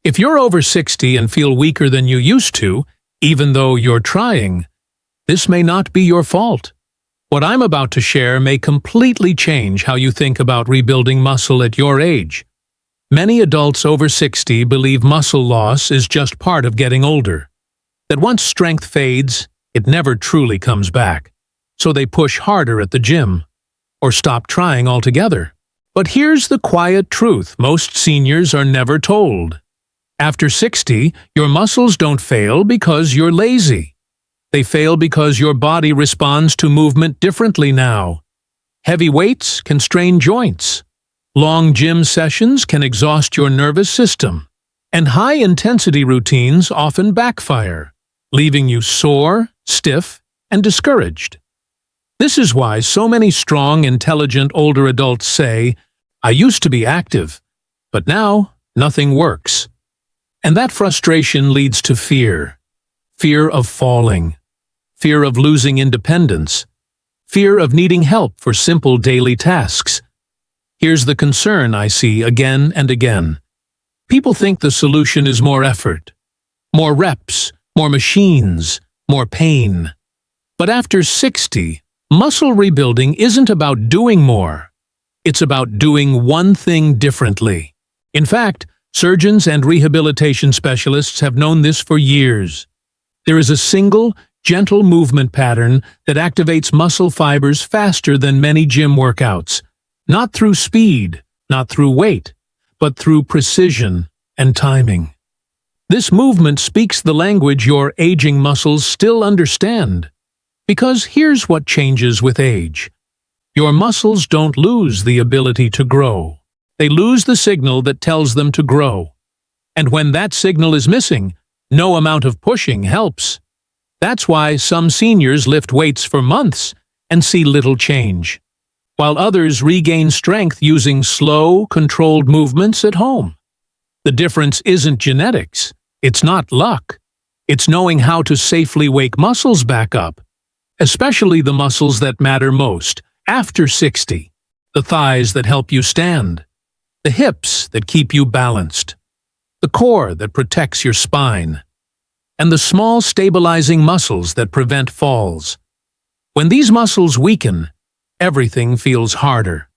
If you're over 60 and feel weaker than you used to, even though you're trying, this may not be your fault. What I'm about to share may completely change how you think about rebuilding muscle at your age. Many adults over 60 believe muscle loss is just part of getting older, that once strength fades, it never truly comes back, so they push harder at the gym, or stop trying altogether. But here's the quiet truth most seniors are never told. After 60, your muscles don't fail because you're lazy. They fail because your body responds to movement differently now. Heavy weights can strain joints. Long gym sessions can exhaust your nervous system. And high-intensity routines often backfire, leaving you sore, stiff, and discouraged. This is why so many strong, intelligent older adults say, "I used to be active, but now nothing works." And that frustration leads to fear. Fear of falling. Fear of losing independence. Fear of needing help for simple daily tasks. Here's the concern I see again and again. People think the solution is more effort, more reps, more machines, more pain. But after 60, muscle rebuilding isn't about doing more. It's about doing one thing differently. In fact, surgeons and rehabilitation specialists have known this for years. There is a single, gentle movement pattern that activates muscle fibers faster than many gym workouts. Not through speed, not through weight, but through precision and timing. This movement speaks the language your aging muscles still understand. Because here's what changes with age. Your muscles don't lose the ability to grow. They lose the signal that tells them to grow. And when that signal is missing, no amount of pushing helps. That's why some seniors lift weights for months and see little change, while others regain strength using slow, controlled movements at home. The difference isn't genetics. It's not luck. It's knowing how to safely wake muscles back up, especially the muscles that matter most after 60, the thighs that help you stand, the hips that keep you balanced, the core that protects your spine, and the small stabilizing muscles that prevent falls. When these muscles weaken, everything feels harder.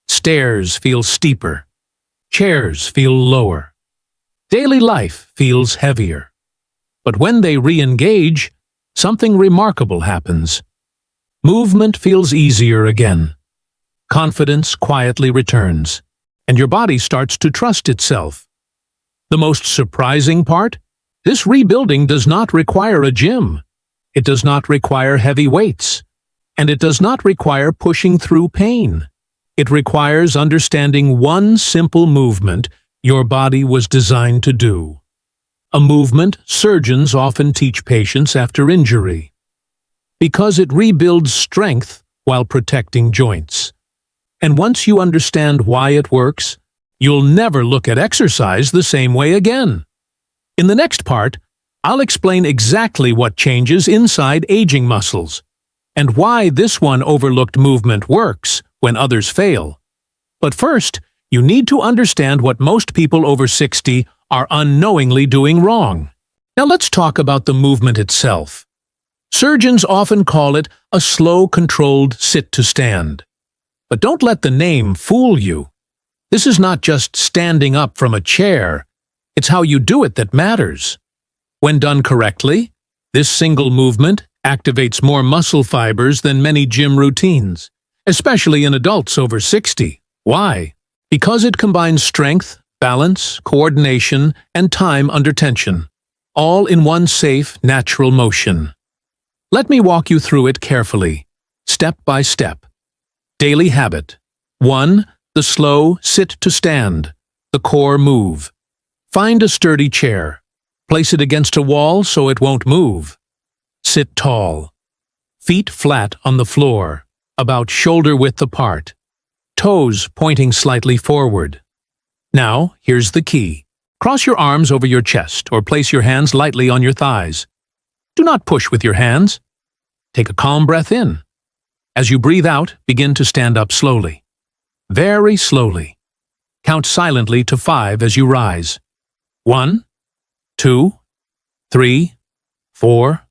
Stairs feel steeper. Chairs feel lower. Daily life feels heavier. But when they re-engage, something remarkable happens. Movement feels easier again. Confidence quietly returns, and your body starts to trust itself. The most surprising part? This rebuilding does not require a gym. It does not require heavy weights. And it does not require pushing through pain. It requires understanding one simple movement your body was designed to do. A movement surgeons often teach patients after injury. Because it rebuilds strength while protecting joints. And once you understand why it works, you'll never look at exercise the same way again. In the next part, I'll explain exactly what changes inside aging muscles, and why this one overlooked movement works when others fail. But first, you need to understand what most people over 60 are unknowingly doing wrong. Now let's talk about the movement itself. Surgeons often call it a slow, controlled sit-to-stand. But don't let the name fool you. This is not just standing up from a chair. It's how you do it that matters. When done correctly, this single movement activates more muscle fibers than many gym routines, especially in adults over 60. Why? Because it combines strength, balance, coordination, and time under tension, all in one safe, natural motion. Let me walk you through it carefully, step by step. Daily habit. 1. The slow sit-to-stand, the core move. Find a sturdy chair. Place it against a wall so it won't move. Sit tall. Feet flat on the floor, about shoulder width apart. Toes pointing slightly forward. Now, here's the key. Cross your arms over your chest or place your hands lightly on your thighs. Do not push with your hands. Take a calm breath in. As you breathe out, begin to stand up slowly. Very slowly. Count silently to 5 as you rise. 1, 2, 3, 4,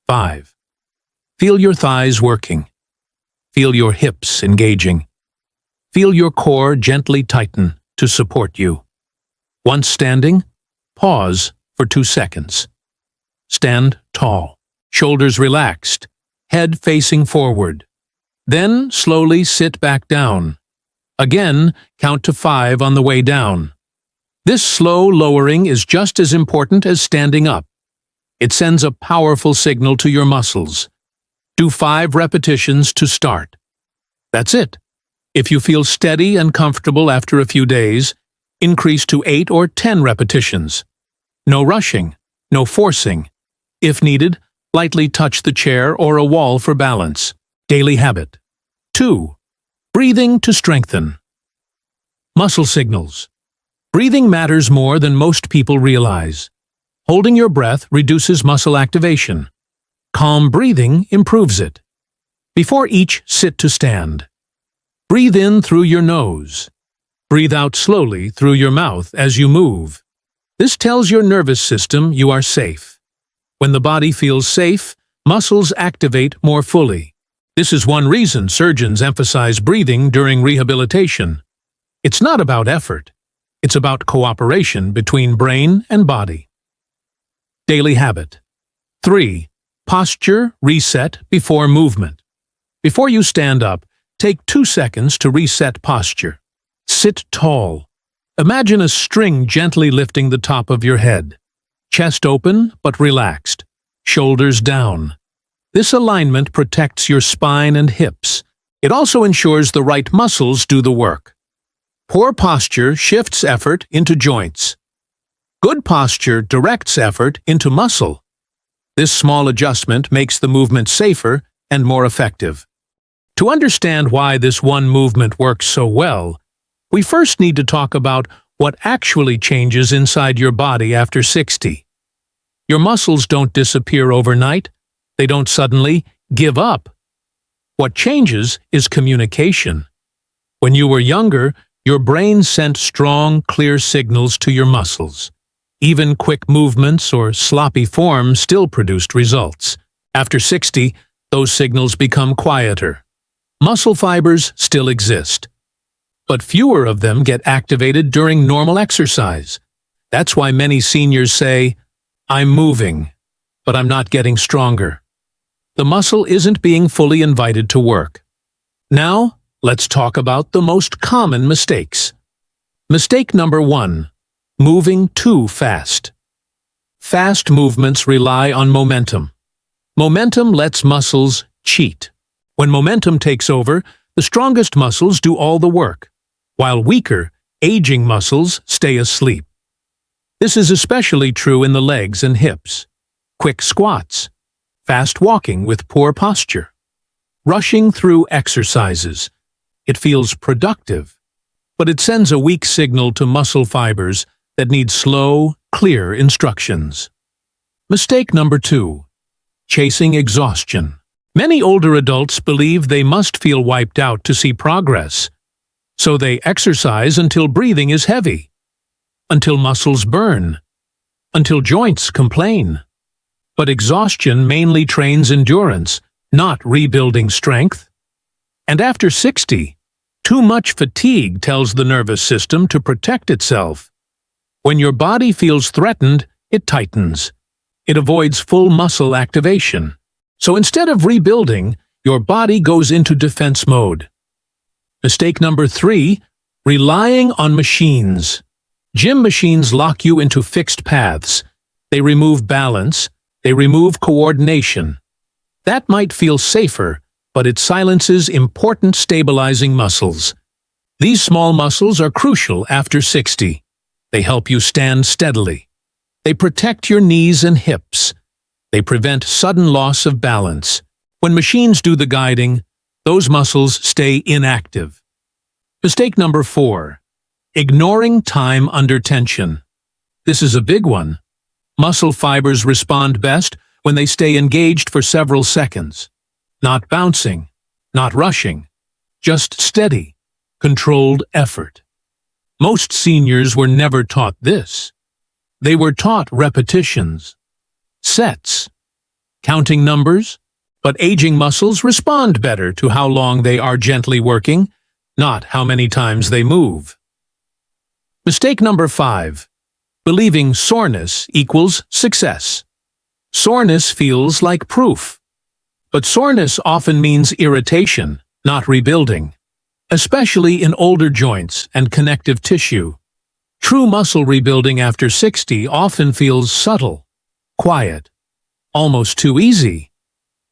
5. Feel your thighs working. Feel your hips engaging. Feel your core gently tighten to support you. Once standing, pause for 2 seconds. Stand tall, shoulders relaxed, head facing forward. Then slowly sit back down. Again, count to 5 on the way down. This slow lowering is just as important as standing up. It sends a powerful signal to your muscles. Do 5 repetitions to start. That's it. If you feel steady and comfortable after a few days, increase to 8 or 10 repetitions. No rushing, no forcing. If needed, lightly touch the chair or a wall for balance. Daily habit. 2. Breathing to strengthen. Muscle signals. Breathing matters more than most people realize. Holding your breath reduces muscle activation. Calm breathing improves it. Before each sit to stand, breathe in through your nose. Breathe out slowly through your mouth as you move. This tells your nervous system you are safe. When the body feels safe, muscles activate more fully. This is one reason surgeons emphasize breathing during rehabilitation. It's not about effort. It's about cooperation between brain and body. Daily habit. 3. Posture reset before movement. Before you stand up, take 2 seconds to reset posture. Sit tall. Imagine a string gently lifting the top of your head. Chest open but relaxed. Shoulders down. This alignment protects your spine and hips. It also ensures the right muscles do the work. Poor posture shifts effort into joints. Good posture directs effort into muscle. This small adjustment makes the movement safer and more effective. To understand why this one movement works so well, we first need to talk about what actually changes inside your body after 60. Your muscles don't disappear overnight. They don't suddenly give up. What changes is communication. When you were younger, your brain sent strong, clear signals to your muscles. Even quick movements or sloppy form still produced results. After 60, those signals become quieter. Muscle fibers still exist, but fewer of them get activated during normal exercise. That's why many seniors say, "I'm moving, but I'm not getting stronger." The muscle isn't being fully invited to work. Now, let's talk about the most common mistakes. Mistake number 1. Moving too fast. Fast movements rely on momentum. Momentum lets muscles cheat. When momentum takes over, the strongest muscles do all the work, while weaker, aging muscles stay asleep. This is especially true in the legs and hips. Quick squats, fast walking with poor posture, rushing through exercises. It feels productive, but it sends a weak signal to muscle fibers that need slow, clear instructions. Mistake number 2. Chasing exhaustion. Many older adults believe they must feel wiped out to see progress, so they exercise until breathing is heavy, until muscles burn, until joints complain. But exhaustion mainly trains endurance, not rebuilding strength. And after 60, too much fatigue tells the nervous system to protect itself. When your body feels threatened, it tightens. It avoids full muscle activation. So instead of rebuilding, your body goes into defense mode. Mistake number 3, relying on machines. Gym machines lock you into fixed paths. They remove balance. They remove coordination. That might feel safer, but it silences important stabilizing muscles. These small muscles are crucial after 60. They help you stand steadily. They protect your knees and hips. They prevent sudden loss of balance. When machines do the guiding, those muscles stay inactive. Mistake number 4. Ignoring time under tension. This is a big one. Muscle fibers respond best when they stay engaged for several seconds. Not bouncing, not rushing, just steady, controlled effort. Most seniors were never taught this. They were taught repetitions, sets, counting numbers, but aging muscles respond better to how long they are gently working, not how many times they move. Mistake number 5. Believing soreness equals success. Soreness feels like proof. But soreness often means irritation, not rebuilding, especially in older joints and connective tissue. True muscle rebuilding after 60 often feels subtle, quiet, almost too easy,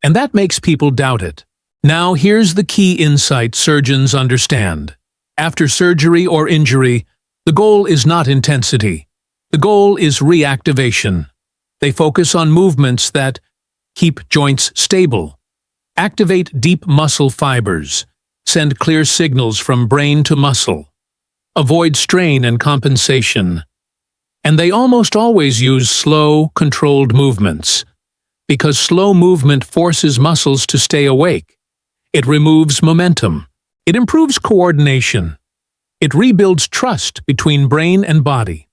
and that makes people doubt it. Now here's the key insight surgeons understand. After surgery or injury, the goal is not intensity. The goal is reactivation. They focus on movements that keep joints stable, activate deep muscle fibers, send clear signals from brain to muscle, avoid strain and compensation. And they almost always use slow, controlled movements, because slow movement forces muscles to stay awake. It removes momentum. It improves coordination. It rebuilds trust between brain and body.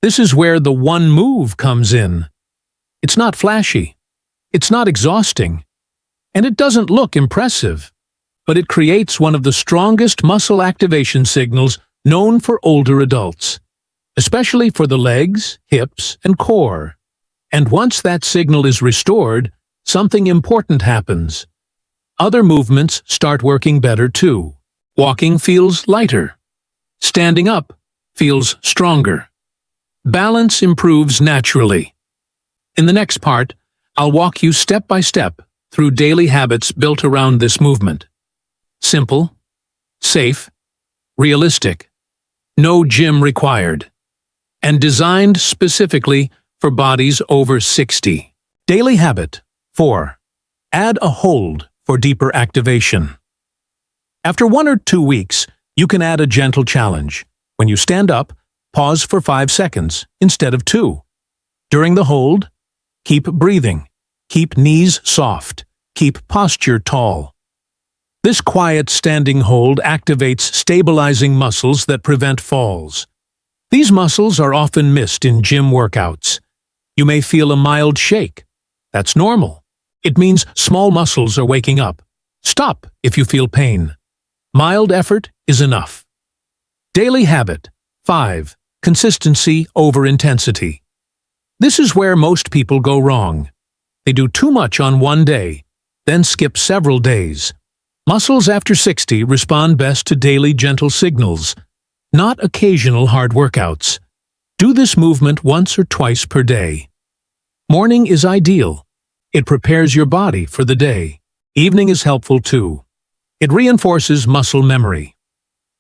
This is where the one move comes in. It's not flashy. It's not exhausting. And it doesn't look impressive. But it creates one of the strongest muscle activation signals known for older adults, especially for the legs, hips, and core. And once that signal is restored, something important happens. Other movements start working better too. Walking feels lighter. Standing up feels stronger. Balance improves naturally. In the next part, I'll walk you step by step through daily habits built around this movement. Simple, safe, realistic, no gym required, and designed specifically for bodies over 60. Daily habit 4. Add a hold for deeper activation. After 1 or 2 weeks, you can add a gentle challenge. When you stand up, pause for 5 seconds instead of 2. During the hold, keep breathing. Keep knees soft. Keep posture tall. This quiet standing hold activates stabilizing muscles that prevent falls. These muscles are often missed in gym workouts. You may feel a mild shake. That's normal. It means small muscles are waking up. Stop if you feel pain. Mild effort is enough. Daily habit 5. Consistency over intensity. This is where most people go wrong. They do too much on one day, then skip several days. Muscles after 60 respond best to daily gentle signals, not occasional hard workouts. Do this movement once or twice per day. Morning is ideal. It prepares your body for the day. Evening is helpful too. It reinforces muscle memory.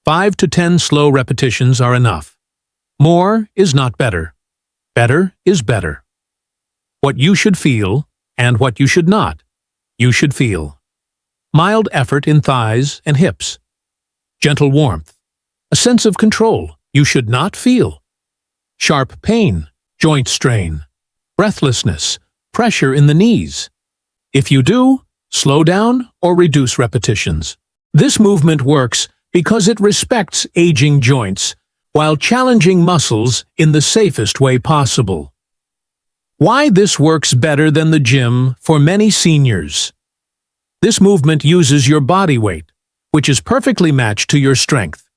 5 to 10 slow repetitions are enough. More is not better. Better is better. What you should feel and what you should not. You should feel. Mild effort in thighs and hips. Gentle warmth. A sense of control you should not feel. Sharp pain, joint strain. Breathlessness, pressure in the knees. If you do, slow down or reduce repetitions. This movement works because it respects aging joints while challenging muscles in the safest way possible. Why this works better than the gym for many seniors. This movement uses your body weight, which is perfectly matched to your strength.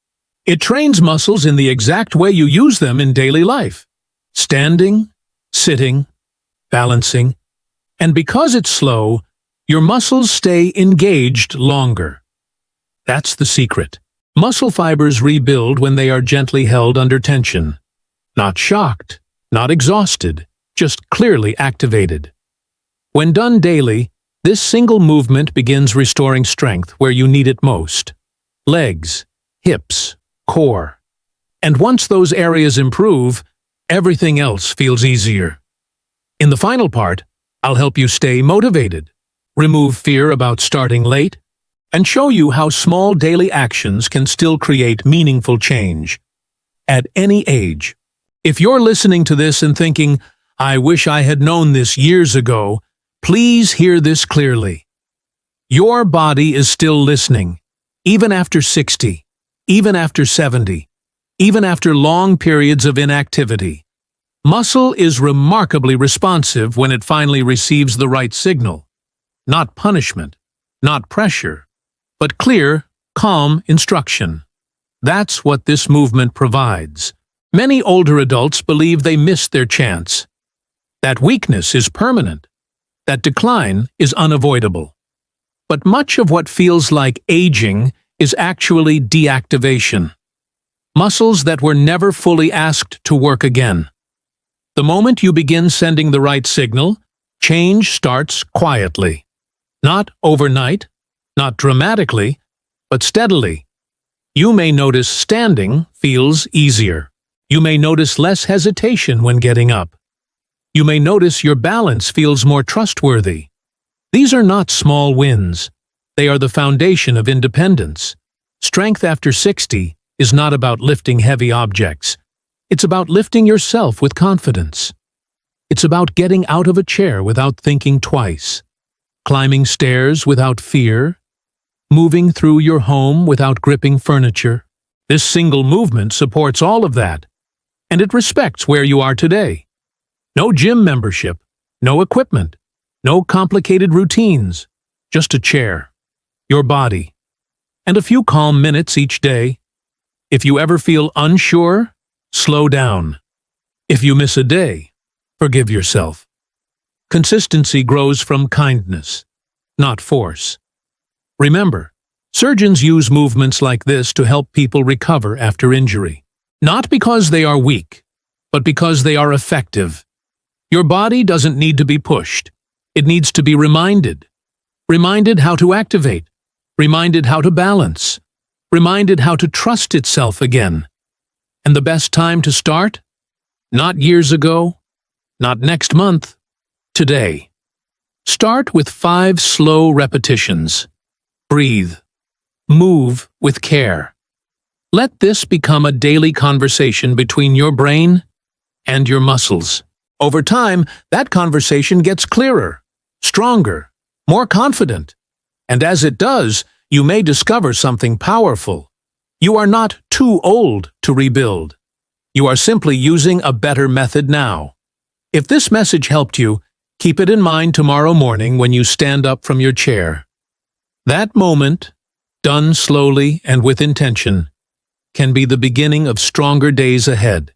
It trains muscles in the exact way you use them in daily life. Standing, sitting, balancing, and because it's slow, your muscles stay engaged longer. That's the secret. Muscle fibers rebuild when they are gently held under tension. Not shocked, not exhausted, just clearly activated. When done daily, this single movement begins restoring strength where you need it most. Legs, hips, core. And once those areas improve, everything else feels easier. In the final part, I'll help you stay motivated, remove fear about starting late, and show you how small daily actions can still create meaningful change. At any age. If you're listening to this and thinking, I wish I had known this years ago, please hear this clearly. Your body is still listening, even after 60, even after 70, even after long periods of inactivity. Muscle is remarkably responsive when it finally receives the right signal. Not punishment, not pressure, but clear, calm instruction. That's what this movement provides. Many older adults believe they missed their chance. That weakness is permanent. That decline is unavoidable. But much of what feels like aging is actually deactivation. Muscles that were never fully asked to work again. The moment you begin sending the right signal, change starts quietly. Not overnight, not dramatically, but steadily. You may notice standing feels easier. You may notice less hesitation when getting up. You may notice your balance feels more trustworthy. These are not small wins. They are the foundation of independence. Strength after 60 is not about lifting heavy objects. It's about lifting yourself with confidence. It's about getting out of a chair without thinking twice, climbing stairs without fear, moving through your home without gripping furniture. This single movement supports all of that, and it respects where you are today. No gym membership, no equipment, no complicated routines, just a chair, your body, and a few calm minutes each day. If you ever feel unsure, slow down. If you miss a day, forgive yourself. Consistency grows from kindness, not force. Remember, surgeons use movements like this to help people recover after injury. Not because they are weak, but because they are effective. Your body doesn't need to be pushed. It needs to be reminded. Reminded how to activate. Reminded how to balance. Reminded how to trust itself again. And the best time to start? Not years ago, not next month, today. Start with 5 slow repetitions. Breathe. Move with care. Let this become a daily conversation between your brain and your muscles. Over time, that conversation gets clearer, stronger, more confident. And as it does, you may discover something powerful. You are not too old to rebuild. You are simply using a better method now. If this message helped you, keep it in mind tomorrow morning when you stand up from your chair. That moment, done slowly and with intention, can be the beginning of stronger days ahead.